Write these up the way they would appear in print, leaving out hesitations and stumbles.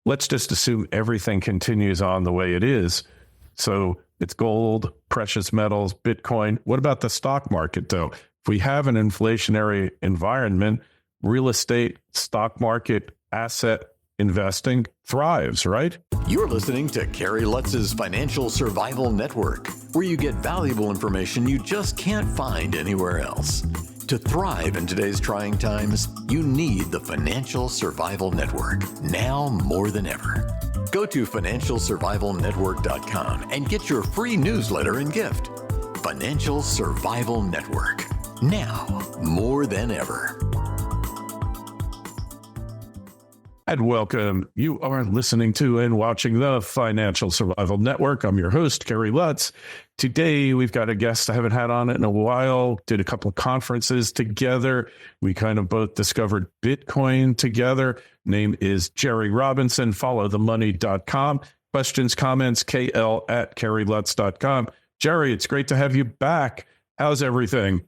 let's just assume everything continues on the way it is. So it's gold, precious metals, Bitcoin. What about the stock market, though? If we have an inflationary environment, real estate, stock market, asset investing thrives, right? You're listening to Kerry Lutz's Financial Survival Network, where you get valuable information you just can't find anywhere else. To thrive in today's trying times, you need the Financial Survival Network, now more than ever. Go to financialsurvivalnetwork.com and get your free newsletter and gift. Financial Survival Network, now more than ever. And welcome. You are listening to and watching the Financial Survival Network. I'm your host, Kerry Lutz. Today, we've got a guest I haven't had on it in a while. Did a couple of conferences together. We kind of both discovered Bitcoin together. Name is Jerry Robinson. Followthemoney.com. Questions, comments, KL@KerryLutz.com. Jerry, it's great to have you back. How's everything?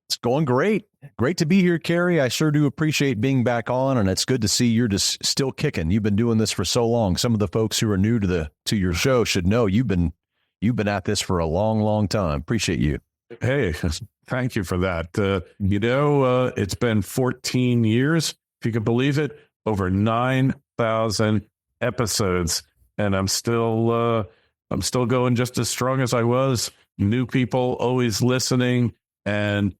It's going great. Great to be here, Kerry. I sure do appreciate being back on, and it's good to see you're just still kicking. You've been doing this for so long. Some of the folks who are new to your show should know you've been at this for a long, long time. Appreciate you. Hey, thank you for that. It's been 14 years, if you can believe it, over 9,000 episodes, and I'm still going just as strong as I was. New people always listening, and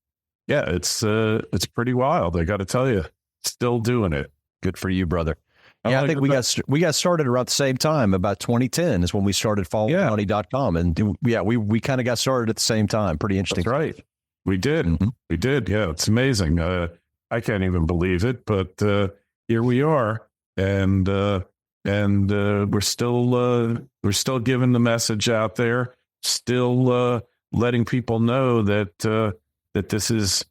yeah, it's pretty wild. I got to tell you, still doing it. Good for you, brother. I think we got started around the same time. About 2010 is when we started followingmoney.com, and we kind of got started at the same time. Pretty interesting. That's right. We did. Mm-hmm. We did. Yeah, it's amazing. I can't even believe it, but here we are, and we're still giving the message out there, still letting people know that this is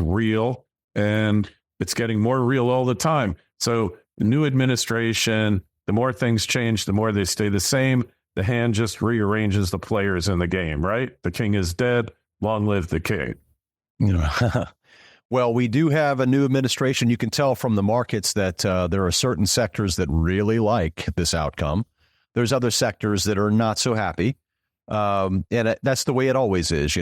real, and it's getting more real all the time. So the new administration, the more things change, the more they stay the same. The hand just rearranges the players in the game, right? The king is dead. Long live the king. Well, we do have a new administration. You can tell from the markets that there are certain sectors that really like this outcome. There's other sectors that are not so happy. And that's the way it always is,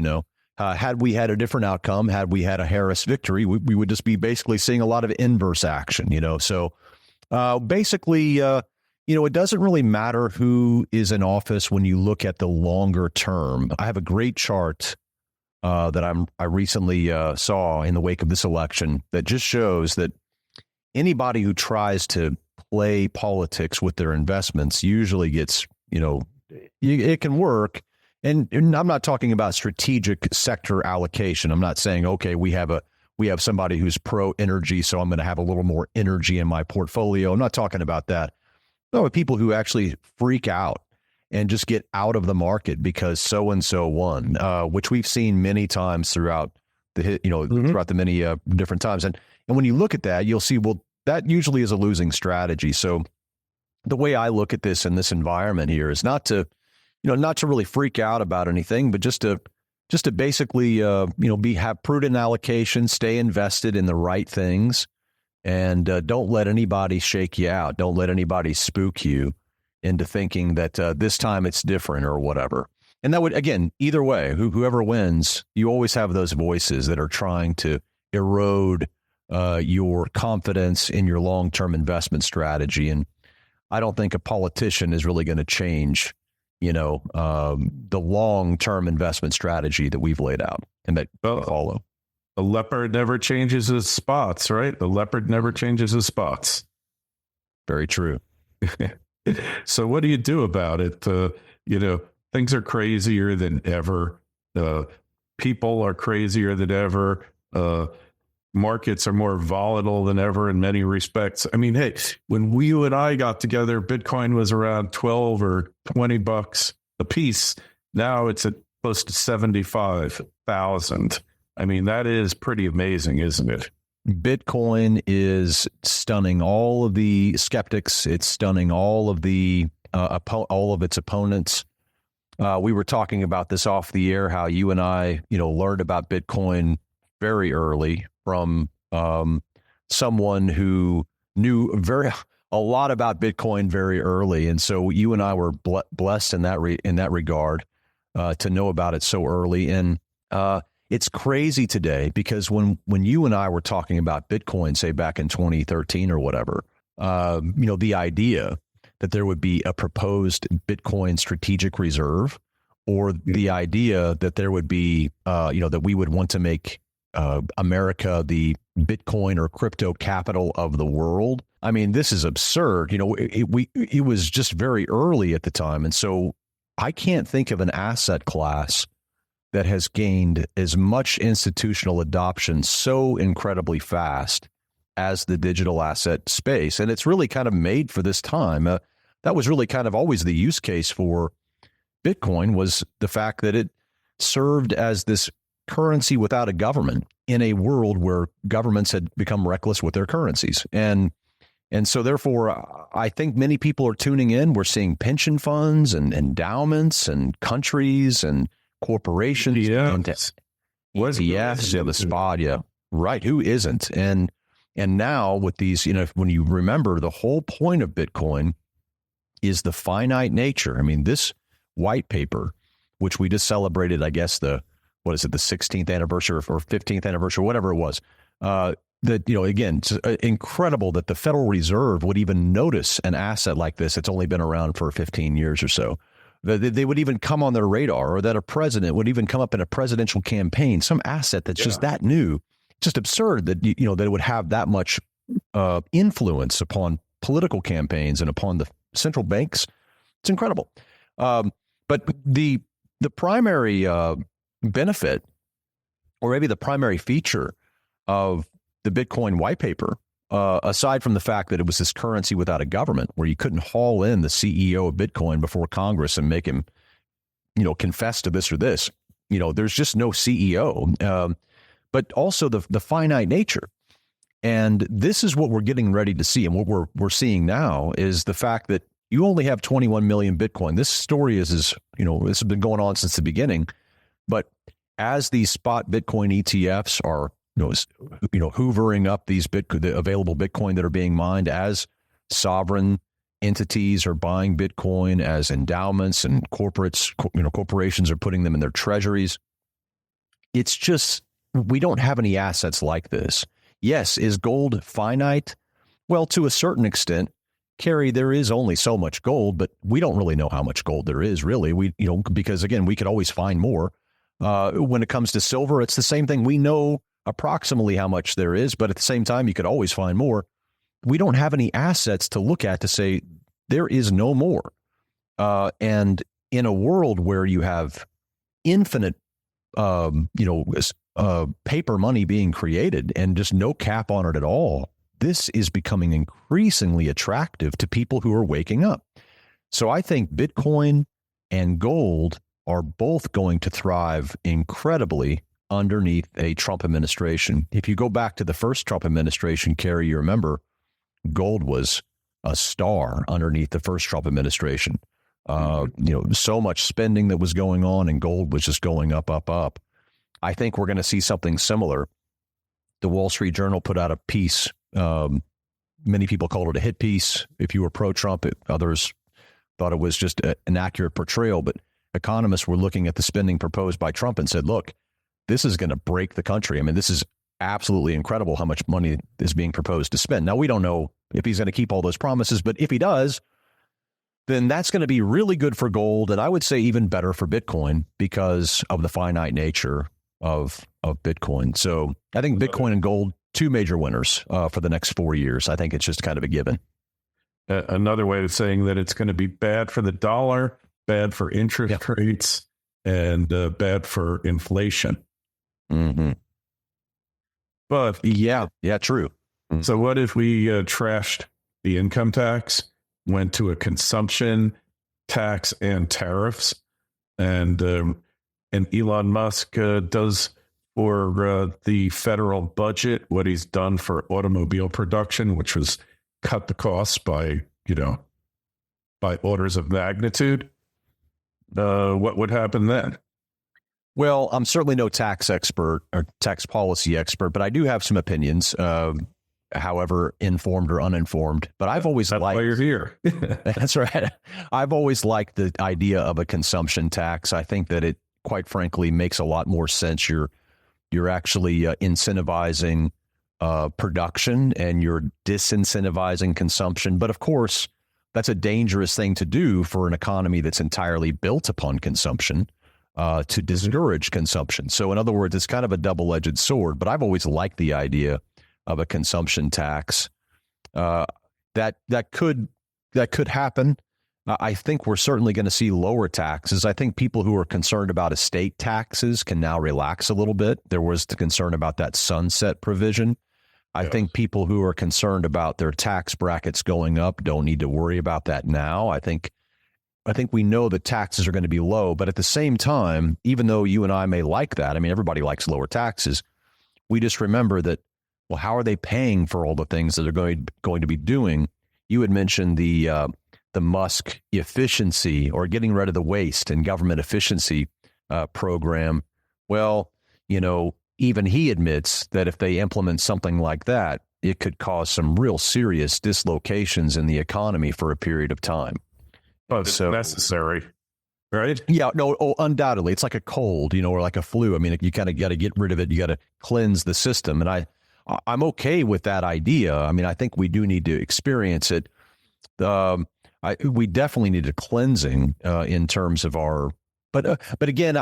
Had we had a different outcome, had we had a Harris victory, we would just be basically seeing a lot of inverse action, So basically, it doesn't really matter who is in office when you look at the longer term. I have a great chart that I recently saw in the wake of this election that just shows that anybody who tries to play politics with their investments usually gets, it can work. And I'm not talking about strategic sector allocation. I'm not saying, okay, we have somebody who's pro energy, so I'm going to have a little more energy in my portfolio. I'm not talking about that. No, people who actually freak out and just get out of the market because so-and-so won, which we've seen many times throughout throughout the many different times. And when you look at that, you'll see, well, that usually is a losing strategy. So the way I look at this in this environment here is not to really freak out about anything, but just to basically, have prudent allocation, stay invested in the right things, and don't let anybody shake you out. Don't let anybody spook you into thinking that this time it's different or whatever. And that would, again, either way, whoever wins, you always have those voices that are trying to erode your confidence in your long-term investment strategy. And I don't think a politician is really going to change the long-term investment strategy that we've laid out and that follow. The leopard never changes his spots, right? The leopard never changes his spots. Very true. So what do you do about it? Things are crazier than ever. People are crazier than ever. Markets are more volatile than ever in many respects. I mean, hey, when you and I got together, Bitcoin was around 12 or 20 bucks a piece. Now it's at close to 75,000. I mean, that is pretty amazing, isn't it? Bitcoin is stunning all of the skeptics. It's stunning all of the all of its opponents. We were talking about this off the air, how you and I, learned about Bitcoin very early from someone who knew a lot about Bitcoin very early, and so you and I were blessed in that regard to know about it so early. And it's crazy today because when you and I were talking about Bitcoin, say back in 2013 or whatever, the idea that there would be a proposed Bitcoin strategic reserve, or the idea that there would be, that we would want to make America the Bitcoin or crypto capital of the world. I mean, this is absurd. It was just very early at the time. And so I can't think of an asset class that has gained as much institutional adoption so incredibly fast as the digital asset space. And it's really kind of made for this time. That was really kind of always the use case for Bitcoin, was the fact that it served as this currency without a government in a world where governments had become reckless with their currencies. And so therefore, I think many people are tuning in. We're seeing pension funds and endowments and countries and corporations. Yes. The spot. Yeah. Right. Who isn't? And now with these, when you remember, the whole point of Bitcoin is the finite nature. I mean, this white paper, which we just celebrated, I guess the 16th anniversary or 15th anniversary, whatever it was, again, it's incredible that the Federal Reserve would even notice an asset like this. It's only been around for 15 years or so. They would even come on their radar, or that a president would even come up in a presidential campaign, some asset that's just that new. Just absurd that, that it would have that much influence upon political campaigns and upon the central banks. It's incredible. But the primary benefit, or maybe the primary feature of the Bitcoin white paper, aside from the fact that it was this currency without a government, where you couldn't haul in the CEO of Bitcoin before Congress and make him, confess to this or this, there's just no CEO, but also the finite nature. And this is what we're getting ready to see. And what we're seeing now is the fact that you only have 21 million Bitcoin. This story is this has been going on since the beginning. But as these spot Bitcoin ETFs are, hoovering up the available Bitcoin that are being mined, as sovereign entities are buying Bitcoin, as endowments and corporations are putting them in their treasuries, it's just, we don't have any assets like this. Yes, is gold finite? Well, to a certain extent, Kerry, there is only so much gold, but we don't really know how much gold there is, really. Because again, we could always find more. When it comes to silver, it's the same thing. We know approximately how much there is, but at the same time, you could always find more. We don't have any assets to look at to say there is no more. And in a world where you have infinite, paper money being created and just no cap on it at all, this is becoming increasingly attractive to people who are waking up. So I think Bitcoin and gold are both going to thrive incredibly underneath a Trump administration. If you go back to the first Trump administration, Kerry, you remember gold was a star underneath the first Trump administration. So much spending that was going on, and gold was just going up, up, up. I think we're going to see something similar. The Wall Street Journal put out a piece. Many people called it a hit piece. If you were pro-Trump, others thought it was just an accurate portrayal. But economists were looking at the spending proposed by Trump and said, look, this is going to break the country. I mean, this is absolutely incredible how much money is being proposed to spend. Now, we don't know if he's going to keep all those promises, but if he does, then that's going to be really good for gold. And I would say even better for Bitcoin because of the finite nature of Bitcoin. So I think Bitcoin and gold, two major winners for the next 4 years. I think it's just kind of a given. Another way of saying that it's going to be bad for the dollar, bad for interest rates, and bad for inflation. Mm-hmm. But yeah, true. So what if we trashed the income tax, went to a consumption tax and tariffs, and Elon Musk does for the federal budget what he's done for automobile production, which was cut the costs by orders of magnitude? What would happen then? Well, I'm certainly no tax expert or tax policy expert, but I do have some opinions. however informed or uninformed. But I've always That's liked. why you're here. That's right. I've always liked the idea of a consumption tax. I think that it, quite frankly, makes a lot more sense. You're actually incentivizing production, and you're disincentivizing consumption. But of course, that's a dangerous thing to do for an economy that's entirely built upon consumption, to discourage consumption. So in other words, it's kind of a double-edged sword, but I've always liked the idea of a consumption tax. That could happen. I think we're certainly going to see lower taxes. I think people who are concerned about estate taxes can now relax a little bit. There was the concern about that sunset provision. I think people who are concerned about their tax brackets going up don't need to worry about that now. I think we know that taxes are going to be low, but at the same time, even though you and I may like that, I mean, everybody likes lower taxes. We just remember that, well, how are they paying for all the things that they're going to be doing? You had mentioned the Musk efficiency, or getting rid of the waste and government efficiency program. Well, even he admits that if they implement something like that, it could cause some real serious dislocations in the economy for a period of time. But it's necessary, right? Yeah, no, undoubtedly. It's like a cold, or like a flu. I mean, you kind of got to get rid of it. You got to cleanse the system. And I'm okay with that idea. I mean, I think we do need to experience it. We definitely need a cleansing in terms of our, but again,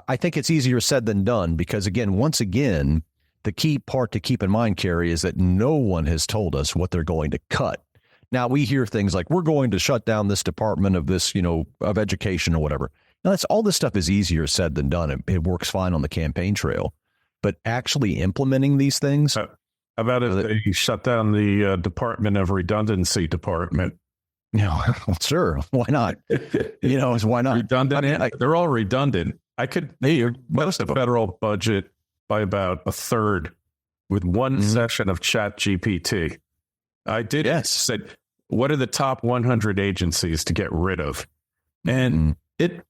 I think it's easier said than done, because once again, the key part to keep in mind, Kerry, is that no one has told us what they're going to cut. Now, we hear things like, we're going to shut down this department of this, of education or whatever. Now, all this stuff is easier said than done. It works fine on the campaign trail, but actually implementing these things. How about if they shut down the Department of Redundancy department? Yeah, sure. Why not? Why not? Redundant. They're all redundant. I could most of the federal budget by about a third with one session of Chat GPT. I did said, what are the top 100 agencies to get rid of? And it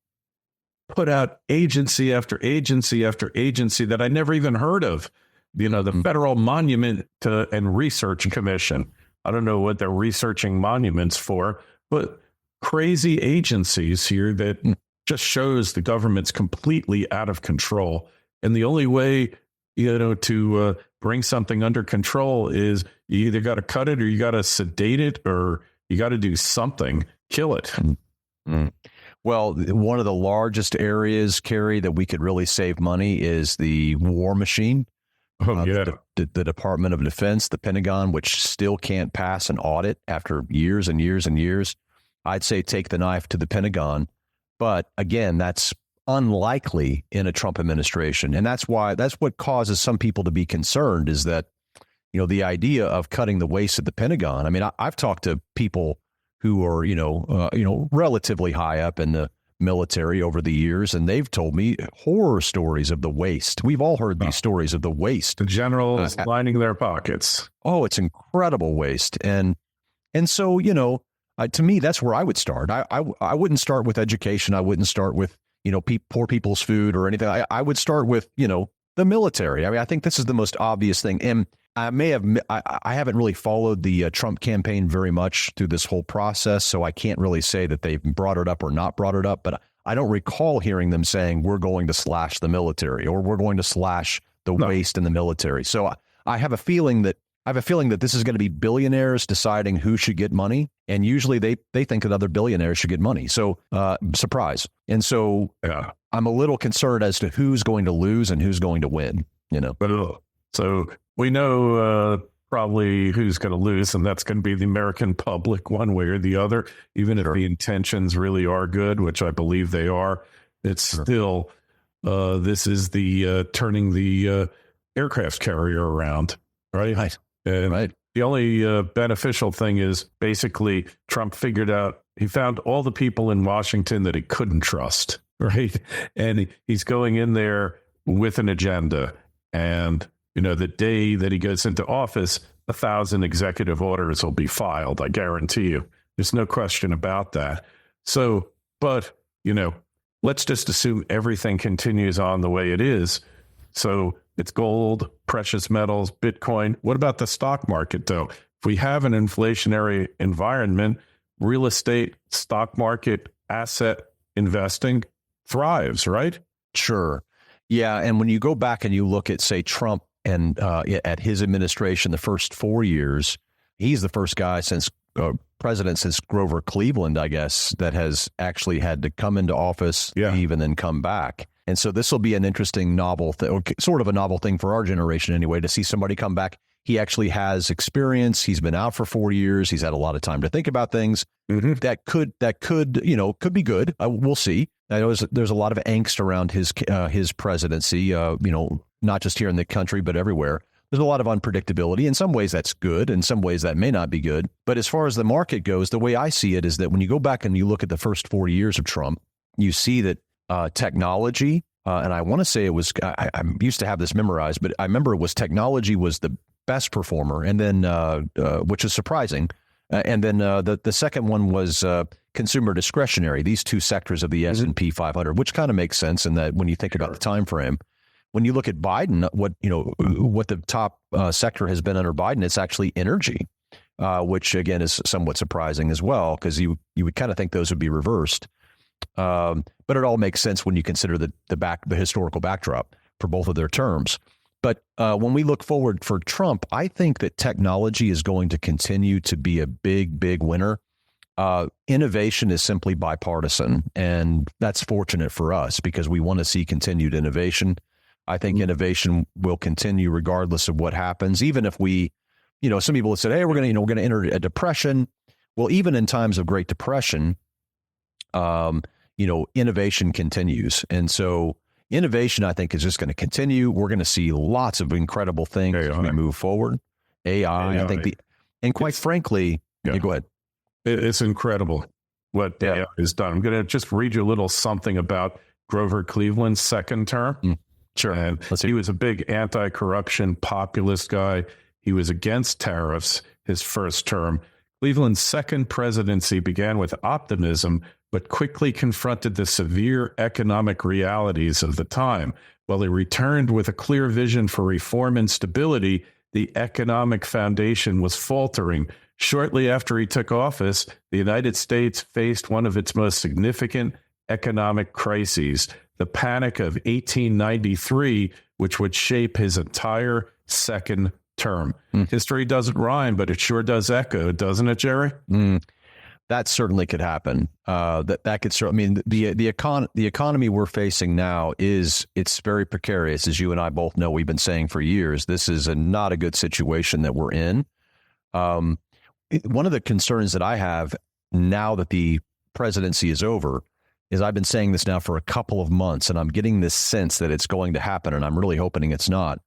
put out agency after agency after agency that I never even heard of. The Federal Monument and Research Commission. I don't know what they're researching monuments for, but crazy agencies here that just shows the government's completely out of control. And the only way, to bring something under control is you either got to cut it, or you got to sedate it, or you got to do something, kill it. Well, one of the largest areas, Kerry, that we could really save money is the war machine. The Department of Defense, the Pentagon, which still can't pass an audit after years and years and years. I'd say take the knife to the Pentagon. But again, that's unlikely in a Trump administration. And that's what causes some people to be concerned, is that, the idea of cutting the waste at the Pentagon. I mean, I've talked to people who are, relatively high up in the military over the years, and they've told me horror stories of the waste. We've all heard these stories of the waste. The generals lining their pockets. Oh, it's incredible waste. And so, to me, that's where I would start. I wouldn't start with education. I wouldn't start with, poor people's food or anything. I would start with, the military. I mean, I think this is the most obvious thing. And I haven't really followed the Trump campaign very much through this whole process, so I can't really say that they've brought it up or not brought it up. But I don't recall hearing them saying we're going to slash the military or we're going to slash the waste in the military. So I have a feeling that this is going to be billionaires deciding who should get money, and usually they think that other billionaires should get money. So surprise. And so I'm a little concerned as to who's going to lose and who's going to win. So we know probably who's going to lose, and that's going to be the American public one way or the other. Even if the intentions really are good, which I believe they are, it's still this is the turning the aircraft carrier around, right? And the only beneficial thing is basically Trump he found all the people in Washington that he couldn't trust, right? And he's going in there with an agenda. And, the day that he goes into office, 1,000 executive orders will be filed. I guarantee you. There's no question about that. So, but, let's just assume everything continues on the way it is. So it's gold, precious metals, Bitcoin. What about the stock market, though? If we have an inflationary environment, real estate, stock market, asset investing thrives, right? Sure. Yeah. And when you go back and you look at, say, Trump and at his administration, the first 4 years, he's the first guy president since Grover Cleveland, I guess, that has actually had to come into office, leave, and then come back. And so this will be an interesting novel thing, or sort of a novel thing for our generation anyway, to see somebody come back. He actually has experience. He's been out for 4 years. He's had a lot of time to think about things. Mm-hmm. That could be good. We'll see. I know there's a lot of angst around his presidency. Not just here in the country, but everywhere. There's a lot of unpredictability. In some ways, that's good. In some ways, that may not be good. But as far as the market goes, the way I see it is that when you go back and you look at the first 4 years of Trump, you see that technology, and I want to say it was, I used to have this memorized, but I remember it was technology was the best performer, and then which is surprising. And then the second one was consumer discretionary. These two sectors of the S&P 500, which kind of makes sense in that when you think about the time frame. When you look at Biden, what the top sector has been under Biden, it's actually energy, which again is somewhat surprising as well, because you would kind of think those would be reversed. But it all makes sense when you consider the historical backdrop for both of their terms. But when we look forward for Trump, I think that technology is going to continue to be a big, big winner. Innovation is simply bipartisan, and that's fortunate for us because we want to see continued innovation. I think innovation will continue regardless of what happens, even if we, some people have said, hey, we're going to enter a depression. Well, even in times of Great Depression, innovation continues. And so innovation, I think, is just going to continue. We're going to see lots of incredible things as we move forward. AI. I think and quite frankly, go ahead. It's incredible what AI has done. I'm going to just read you a little something about Grover Cleveland's second term. Sure. And he was a big anti-corruption populist guy. He was against tariffs his first term. Cleveland's second presidency began with optimism, but quickly confronted the severe economic realities of the time. While he returned with a clear vision for reform and stability, the economic foundation was faltering. Shortly after he took office, the United States faced one of its most significant economic crises, the Panic of 1893, which would shape his entire second term. History doesn't rhyme, but it sure does echo, doesn't it, Jerry? That certainly could happen. That could certainly. I mean, the economy we're facing now it's very precarious, as you and I both know. We've been saying for years, this is not a good situation that we're in. One of the concerns that I have now that the presidency is over is I've been saying this now for a couple of months, and I'm getting this sense that it's going to happen, and I'm really hoping it's not.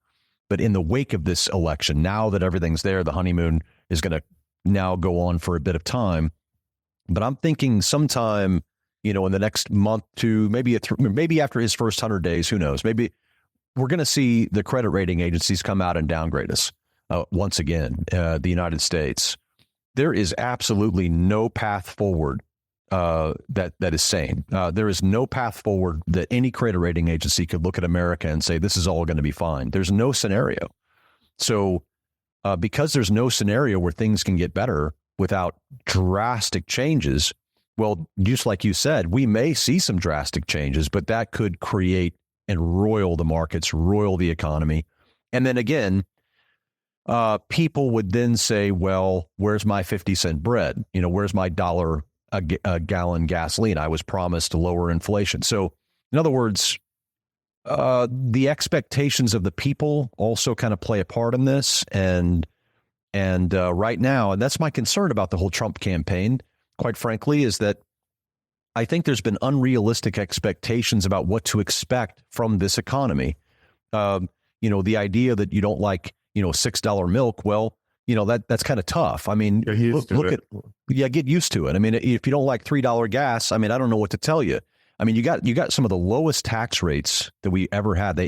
But in the wake of this election, now that everything's there, the honeymoon is going to now go on for a bit of time. But I'm thinking sometime, in the next month to maybe after his first 100 days, who knows? Maybe we're going to see the credit rating agencies come out and downgrade us once again, the United States. There is absolutely no path forward that is sane. There is no path forward that any credit rating agency could look at America and say, this is all going to be fine. There's no scenario. So because there's no scenario where things can get better without drastic changes, well, just like you said, we may see some drastic changes, but that could create and roil the markets, roil the economy. And then again, people would then say, well, where's my 50-cent bread? Where's my $1 a gallon gasoline? I was promised lower inflation. So in other words, the expectations of the people also kind of play a part in this. And right now, and that's my concern about the whole Trump campaign, quite frankly, is that I think there's been unrealistic expectations about what to expect from this economy. The idea that you don't like, $6 milk. Well, that's kind of tough. I mean, get used to it. I mean, if you don't like $3 gas, I mean, I don't know what to tell you. I mean, you got some of the lowest tax rates that we ever had.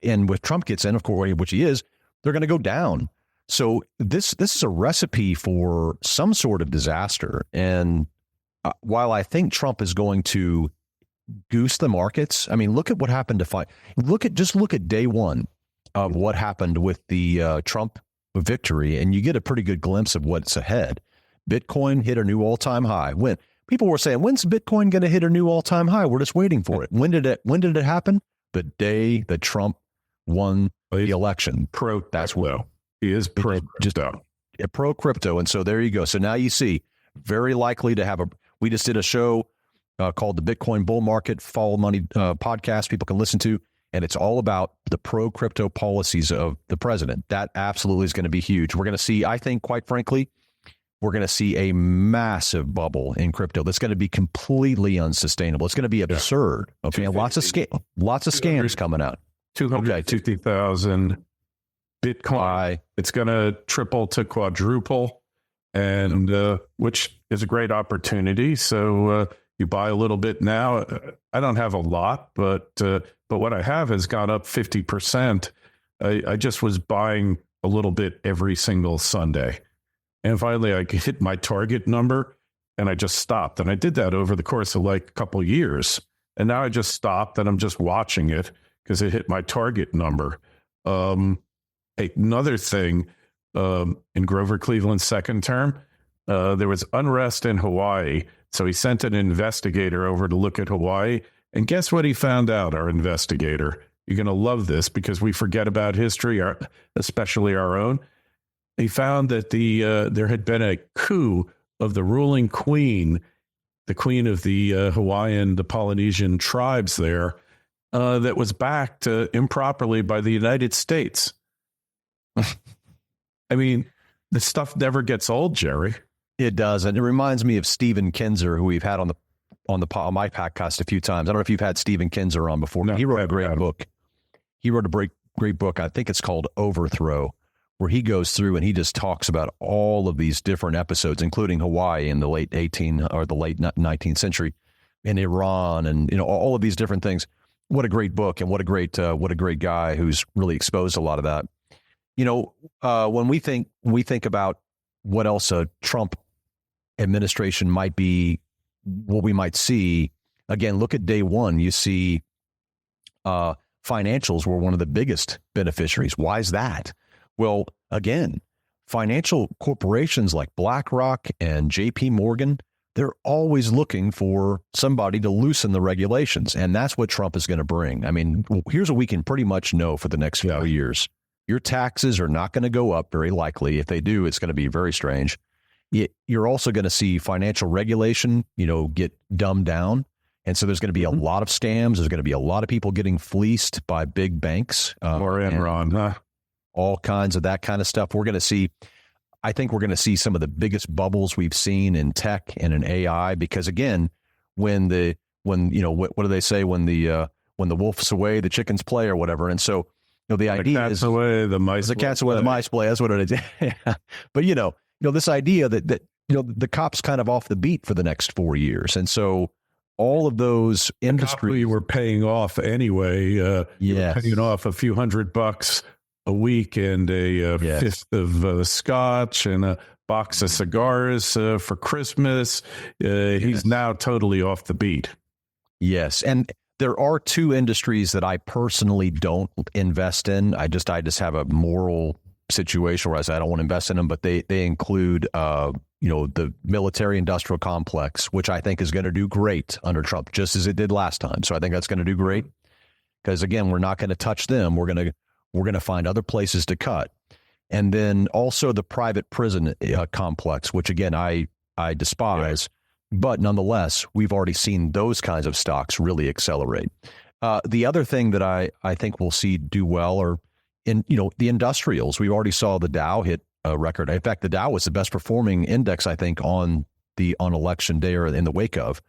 And with Trump gets in, of course, which he is, they're going to go down. So this is a recipe for some sort of disaster. And while I think Trump is going to goose the markets. I mean, look at what happened to look at day one of what happened with the Trump victory, and you get a pretty good glimpse of what's ahead. Bitcoin hit a new all-time high. When people were saying, when's Bitcoin going to hit a new all-time high? We're just waiting for it. When did it happen? The day that Trump won the election. That's what he is pro-crypto. Pro-crypto. And so there you go. So now you see, very likely to have we just did a show called the Bitcoin Bull Market Follow Money podcast people can listen to. And it's all about the pro-crypto policies of the president. That absolutely is going to be huge. We're going to see, I think, quite frankly, we're going to see a massive bubble in crypto that's going to be completely unsustainable. It's going to be absurd. Okay, lots of scams coming out. 250,000 Bitcoin. It's going to triple to quadruple, and which is a great opportunity. So you buy a little bit now. I don't have a lot, but what I have has gone up 50%. I just was buying a little bit every single Sunday. And finally, I hit my target number, and I just stopped. And I did that over the course of like a couple of years. And now I just stopped, and I'm just watching it because it hit my target number. Another thing, in Grover Cleveland's second term, there was unrest in Hawaii. So he sent an investigator over to look at Hawaii. And guess what he found out, our investigator? You're going to love this because we forget about history, especially our own. He found that there had been a coup of the ruling queen, the queen of the the Polynesian tribes there, that was backed improperly by the United States. I mean, this stuff never gets old, Jerry. It does, and it reminds me of Stephen Kinzer, who we've had on my podcast a few times. I don't know if you've had Stephen Kinzer on before. No, he wrote a great book. He wrote a great book. I think it's called Overthrow, where he goes through and he just talks about all of these different episodes, including Hawaii in the late 19th century, and Iran, and all of these different things. What a great book, and what a great guy who's really exposed a lot of that. When we think about what else a Trump administration might be, what we might see, again, look at day one. You see financials were one of the biggest beneficiaries. Why is that? Well, again, financial corporations like BlackRock and JP Morgan, they're always looking for somebody to loosen the regulations. And that's what Trump is going to bring. I mean, here's what we can pretty much know for the next few years. Your taxes are not going to go up, very likely. If they do, it's going to be very strange. You're also going to see financial regulation, get dumbed down. And so there's going to be a lot of scams. There's going to be a lot of people getting fleeced by big banks. Or Enron, all kinds of that kind of stuff. I think we're going to see some of the biggest bubbles we've seen in tech and in AI, because again, what do they say? When the wolf's away, the chickens play, or whatever. And so, the idea is away, the mice. The cat's away, the mice play. That's what it is. But this idea that the cop's kind of off the beat for the next 4 years, and so all of those industries you were paying off anyway. You were paying off a few $100 a week and a fifth of scotch and a box of cigars for Christmas. He's now totally off the beat. Yes, and there are two industries that I personally don't invest in. I just have a moral situation where I don't want to invest in them, but they include the military industrial complex, which I think is going to do great under Trump, just as it did last time. So I think that's going to do great because, again, we're not going to touch them. We're going to find other places to cut. And then also the private prison complex, which, again, I despise. Yeah. But nonetheless, we've already seen those kinds of stocks really accelerate. The other thing that I think we'll see do well are in the industrials. We already saw the Dow hit a record. In fact, the Dow was the best performing index, I think, on election day or in the wake of,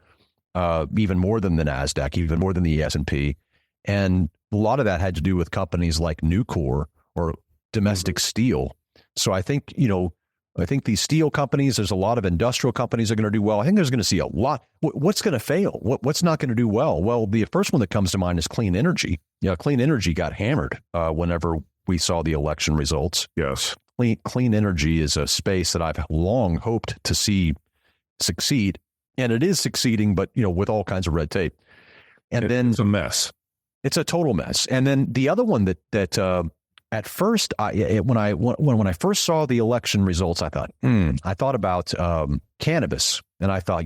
even more than the NASDAQ, even more than the S&P. And a lot of that had to do with companies like Nucor or domestic steel. So I think these steel companies, there's a lot of industrial companies that are going to do well. I think there's going to see a lot. What's going to fail? What's not going to do well? Well, the first one that comes to mind is clean energy. Clean energy got hammered whenever we saw the election results. Yes. Clean energy is a space that I've long hoped to see succeed. And it is succeeding, but with all kinds of red tape. And then it's a mess. It's a total mess. And then the other one that at first, when I first saw the election results, I thought about cannabis, and I thought,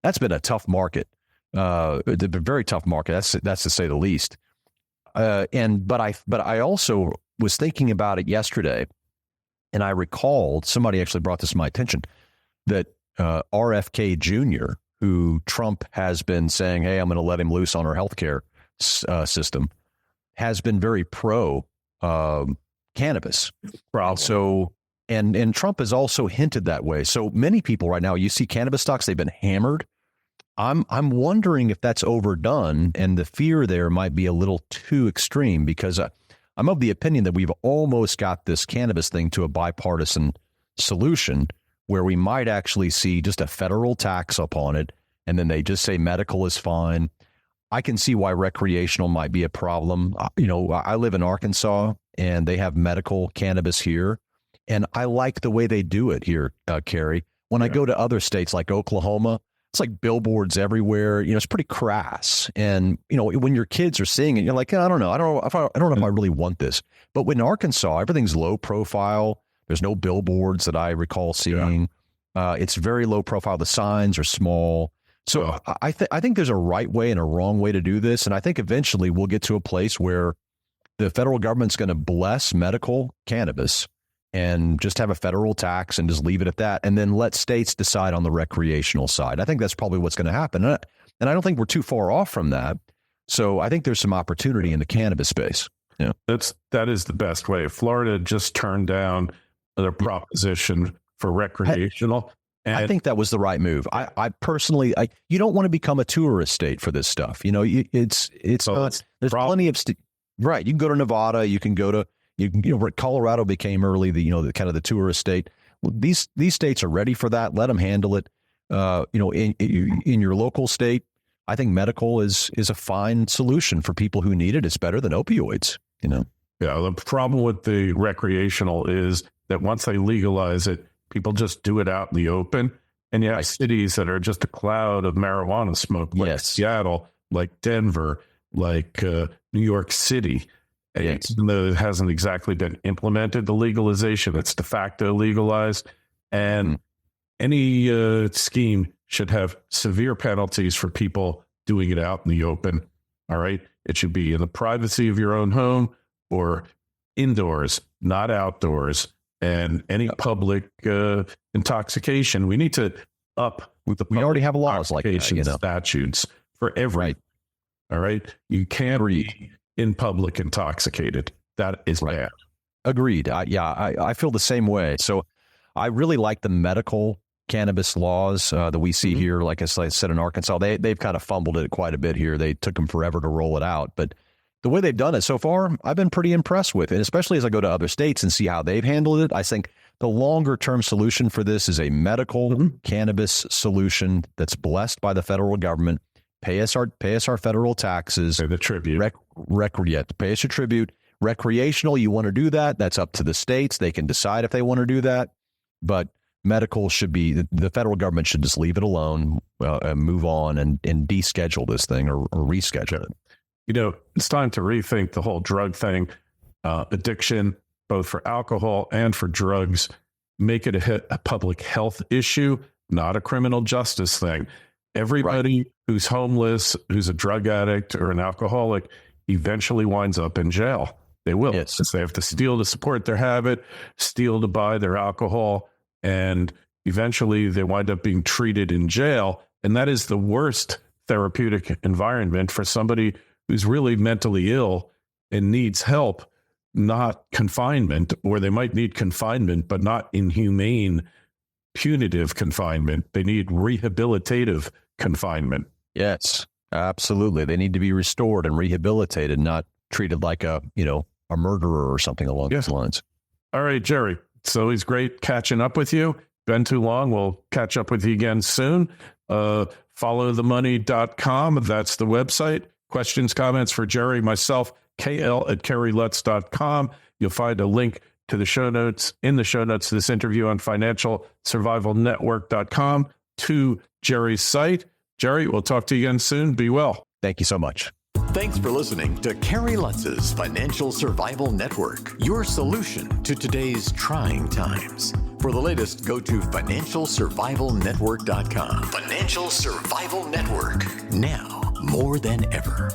that's been a tough market, a very tough market. That's to say the least. But I also was thinking about it yesterday, and I recalled somebody actually brought this to my attention that RFK Jr., who Trump has been saying, "Hey, I'm going to let him loose on our healthcare system," has been very pro cannabis. So, and Trump has also hinted that way. So many people right now, you see cannabis stocks, they've been hammered. I'm wondering if that's overdone, and the fear there might be a little too extreme, because I'm of the opinion that we've almost got this cannabis thing to a bipartisan solution where we might actually see just a federal tax upon it, and then they just say medical is fine. I can see why recreational might be a problem. I live in Arkansas, and they have medical cannabis here, and I like the way they do it here, Kerry. When I go to other states like Oklahoma, it's like billboards everywhere. It's pretty crass. And, when your kids are seeing it, you're like, I don't know if I really want this. But in Arkansas, everything's low profile. There's no billboards that I recall seeing. Yeah. It's very low profile. The signs are small. So I think there's a right way and a wrong way to do this. And I think eventually we'll get to a place where the federal government's going to bless medical cannabis and just have a federal tax and just leave it at that, and then let states decide on the recreational side. I think that's probably what's going to happen. And I don't think we're too far off from that. So I think there's some opportunity in the cannabis space. Yeah, that is the best way. Florida just turned down their proposition for recreational. And I think that was the right move. I personally, you don't want to become a tourist state for this stuff. It's not, there's plenty of, right. You can go to Nevada, you can Colorado became early, the kind of the tourist state. These states are ready for that. Let them handle it. In your local state, I think medical is a fine solution for people who need it. It's better than opioids, Yeah, the problem with the recreational is that once they legalize it, people just do it out in the open. And you have cities that are just a cloud of marijuana smoke, like Seattle, like Denver, like New York City. Even though it hasn't exactly been implemented, the legalization, it's de facto legalized. And any scheme should have severe penalties for people doing it out in the open. All right. It should be in the privacy of your own home or indoors, not outdoors. And any public intoxication, we need to up the we already have laws like that, statutes for every. Right. All right. You can't be in public intoxicated. That is bad. Agreed. I feel the same way. So I really like the medical cannabis laws that we see here. Like I said, in Arkansas, they've kind of fumbled it quite a bit here. They took them forever to roll it out. But the way they've done it so far, I've been pretty impressed with it, especially as I go to other states and see how they've handled it. I think the longer term solution for this is a medical cannabis solution that's blessed by the federal government. Pay us our federal taxes. Pay the tribute. Pay us your tribute. Recreational, you want to do that? That's up to the states. They can decide if they want to do that. But medical should be, the federal government should just leave it alone, and move on and deschedule this thing or reschedule it. It's time to rethink the whole drug thing. Addiction, both for alcohol and for drugs, make it a public health issue, not a criminal justice thing. Everybody who's homeless, who's a drug addict or an alcoholic, eventually winds up in jail. They will. Yes. Since they have to steal to support their habit, steal to buy their alcohol, and eventually they wind up being treated in jail. And that is the worst therapeutic environment for somebody who's really mentally ill and needs help, not confinement, or they might need confinement, but not inhumane, punitive confinement. They need rehabilitative confinement. Yes, absolutely. They need to be restored and rehabilitated, not treated like a murderer or something along those lines. All right, Jerry. It's always great catching up with you. Been too long. We'll catch up with you again soon. Followthemoney.com. That's the website. Questions, comments for Jerry, myself, KL@KerryLutz.com. You'll find a link to the show notes in the show notes to this interview on financialsurvivalnetwork.com to Jerry's site. Jerry, we'll talk to you again soon. Be well. Thank you so much. Thanks for listening to Kerry Lutz's Financial Survival Network, your solution to today's trying times. For the latest, go to financialsurvivalnetwork.com. Financial Survival Network, now more than ever.